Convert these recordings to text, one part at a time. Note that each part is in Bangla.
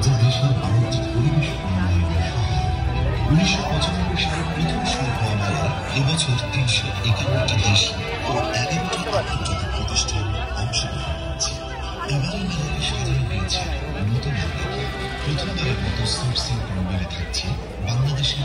যা দেশের বাণিজ্যিক পরিবেশ উন্নয়নের সহায়ক। 1995 সালে প্রথম শুরু হওয়া মেলায় এবছর 351টি দেশি ও 11টি আন্তর্জাতিক প্রতিষ্ঠান অংশগ্রহণ করেছে। এবারের মেলাকে সাজানো হয়েছে নতুন আঙ্গিকে। প্রথমবারের মতো সোর্সিং প্রণালী থাকছে বাংলাদেশের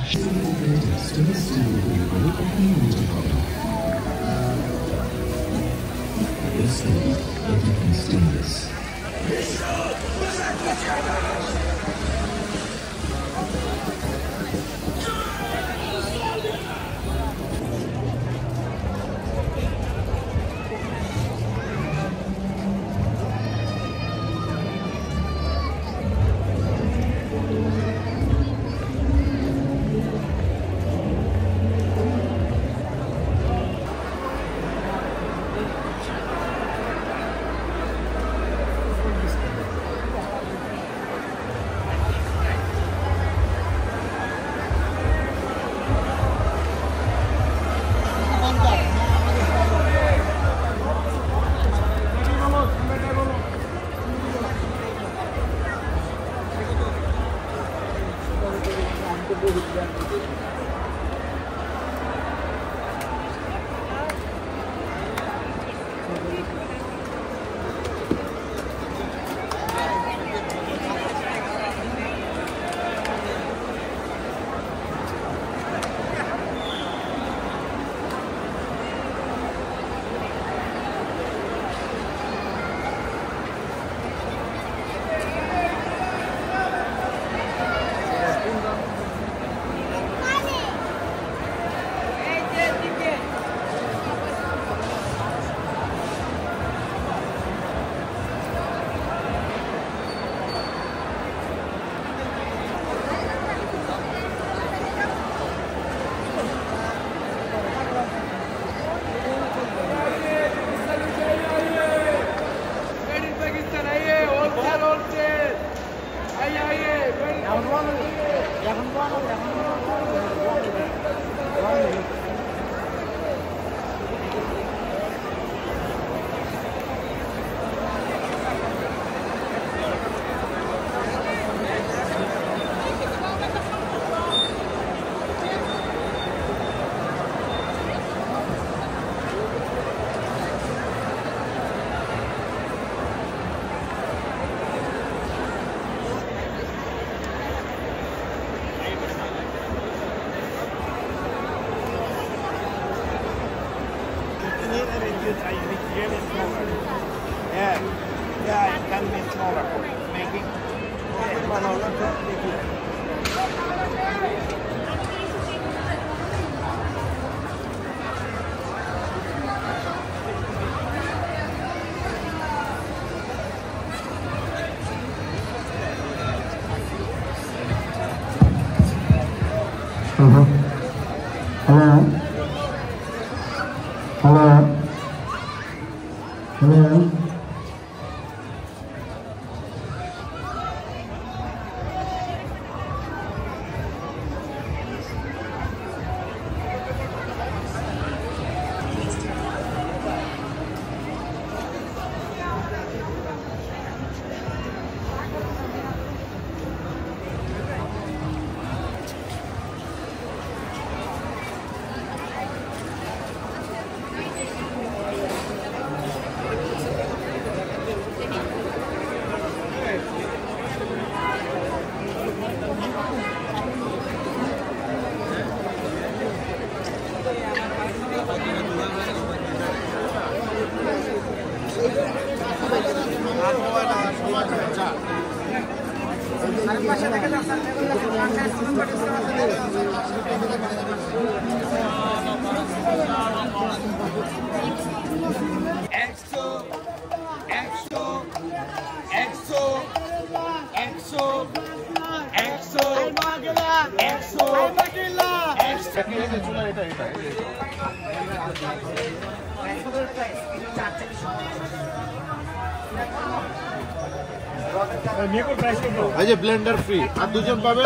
ব্লেন্ডার ফ্রি আর দুজন পাবে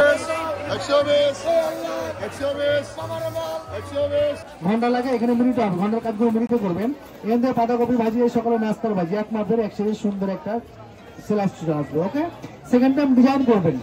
120 ঘন্টা লাগে এখানে মিনিট হবে, ঘন্টার কাজগুলো মিনিটে করবেন। এখান থেকে পাতাকপি ভাজি এই সকালে নাস্তার ভাজি এক মাপের একসাথে সুন্দর একটা স্যালাড আসবে। ওকে, সেকেন্ড টাইম ডিজাইন করবেন।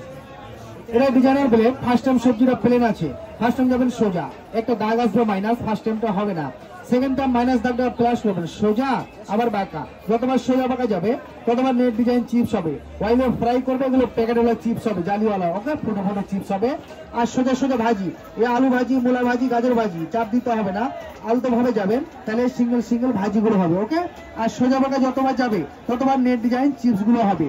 এটা ডিজাইনার ব্লেড। ফার্স্ট টাইম সবজিটা প্লেন আছে, ফার্স্ট টাইম যাবেন সোজা, একটা দাগ আসবে মাইনাস, ফার্স্ট টাইমটা হবে না। সেকেন্ড টাইম মাইনাস দাগটা প্লাস করবেন, সোজা আবার বাঁকা। যতবার সোজা বাঁকা যাবে ততবার নেট ডিজাইন চিপস হবে। অয়েলে ফ্রাই করবে, এগুলো প্যাকেটওয়ালা চিপস হবে, জালিওয়ালা, ওকে, ফোটো ফোটো চিপস হবে। আর সোজা সোজা ভাজি, এই আলু ভাজি, মূলা ভাজি, গাজর ভাজি, চাপ দিতে হবে না, আলতো ভাবে যাবেন, তাহলে সিঙ্গেল সিঙ্গেল ভাজিগুলো হবে, ওকে। আর সোজা বাঁকা যতবার যাবে ততবার নেট ডিজাইন চিপস গুলো হবে,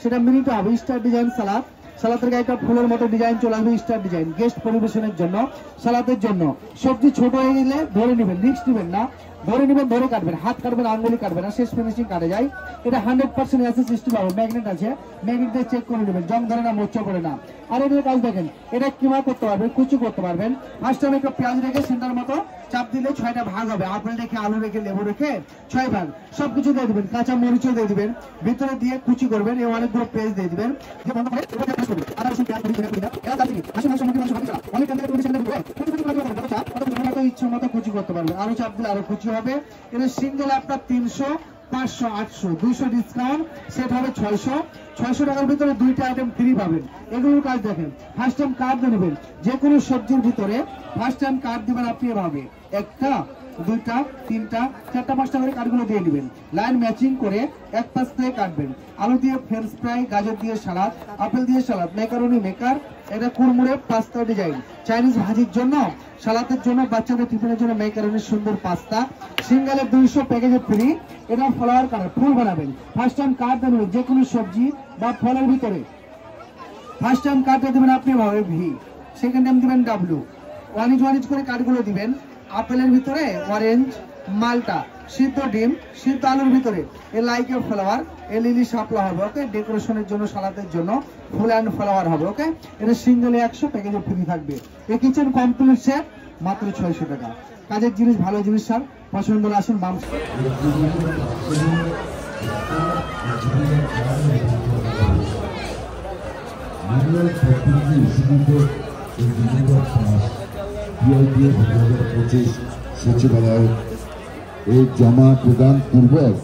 সেটা মিনিটে হবে। স্টার ডিজাইন সালাদ, সালাদের গায়ে একটা ফুলের মতো ডিজাইন চলে আসবে, স্টার ডিজাইন, গেস্ট পরিবেশনের জন্য, সালাদের জন্য। সবজি ছোট হয়ে গেলে ধরে নেবেন, রিস্ক নেবেন না, ধরে নেবেন, ধরে কাটবেন, হাত কাটবেন, আঙ্গুলি কাটবেন না, শেষ ফিনিশিং কাটে যায়। এটা 100% অ্যাসেস সিস্টেম হবে, ম্যাগনেট আছে, ম্যাগনেট দিয়ে চেক করে নেবেন, জং ধরে না, মোচা পড়ে না। আর এটার কাজ দেখেন, এটা কিমা করতে পারবেন, কুচি করতে পারবেন। ফার্স্ট টাইম একটা পেঁয়াজ রেখে সেন্টার মতো চাপ দিলে 6টা ভাগ হবে, আপেল রেখে, আলু রেখে, লেবু রেখে 6 ভাগ, সবকিছু দিয়ে দিবেন, কাঁচা মরিচও দিয়ে দিবেন, ভিতরে দিয়ে কুচি করবেন, এই অনেকগুলো পেঁয়াজ দিয়ে দিবেন, ইচ্ছে মতো কুচি করতে পারবেন, আরো চাপ দিলে আরো কুচি হবে। এটা সিঙ্গেল আপনার 300, 500, 800, 200 ডিসকাউন্ট, সেট হবে 600 টাকার ভিতরে 2টা আইটেম ফ্রি পাবেন। এগুলোর কাজ দেখেন, ফার্স্ট টাইম কার্ড নেবেন, যে কোনো সবজির ভিতরে ফার্স্ট টাইম কার্ড দিবেন আপনি এভাবে, 1টা, 2টা, 3টা, 4টা, 5টা করে কার্ডগুলো দিয়ে দিবেন, লাইন ম্যাচিং করে এক পাশ থেকে কাটবেন। আলু দিয়ে ফ্রেঞ্চ ফ্রাই, গাজর দিয়ে সালাদ, আপেল দিয়ে সালাদ, ম্যাকারনি মেকার, এটা কুড়মুড়ে পাস্তা ডিজাইন, চাইনিজ ভাজির জন্য, সালাদের জন্য, বাচ্চাদের টিফিনের জন্য ম্যাকারনির সুন্দর পাস্তা, সিঙ্গেলের 200 প্যাকেজে ফ্রি। এটা ফ্লাওয়ার কালার, ফুল বানাবেন, ফার্স্ট টাইম কার্ড দেবেন যে কোনো সবজি বা ফলের ভিতরে, ফার্স্ট টাইম কার্ডটা দেবেন আপনি ভাবে ভি, সেকেন্ড টাইম দিবেন ডাব্লিউ, 1 ইঞ্চ করে কার্ডগুলো দিবেন। আপেলের ভিতরে অরেঞ্জ, মালটা, সিদ্ধ ডিম, সিদ্ধ আলুর ভিতরে এই লাইকের ফ্লাওয়ার, এই লিলি শাপলা হবে, ওকে, ডেকোরেশনের জন্য, সালাদের জন্য ফুল অ্যান্ড ফ্লাওয়ার হবে, ওকে। এটা সিঙ্গেলে 100 প্যাকেজে ফ্রি থাকবে। এই কিচেন কমপ্লিট সেট মাত্র 600 টাকা। কাজের জিনিস, ভালো জিনিস স্যার, পছন্দ হলে আসুন। বাম সচিবালয় এই জমা প্রদান পূর্বক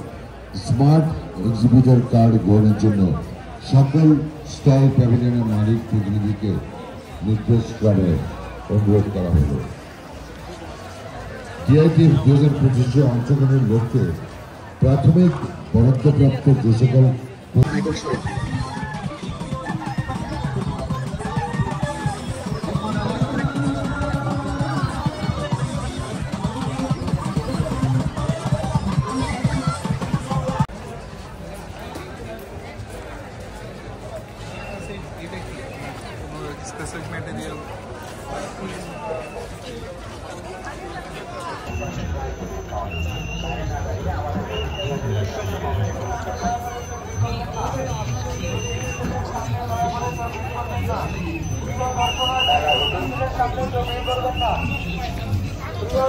স্মার্ট এক্সিবিটর কার্ড গ্রহণের জন্য সকল স্টল প্যাভিলিয়নের মালিক প্রতিনিধিকে নির্দেশ করে অনুরোধ করা হল। ডিআইটিএফ 2025 অংশগ্রহণের লক্ষ্যে প্রাথমিক বরাদ্দপ্রাপ্ত যে সকল specific material.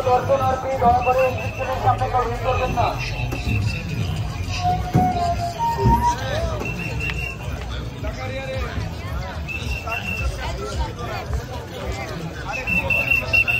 দর্শনার্থী দয়া করে স্ক্রিনের সামনে কেউ করবেন না। আরেকটু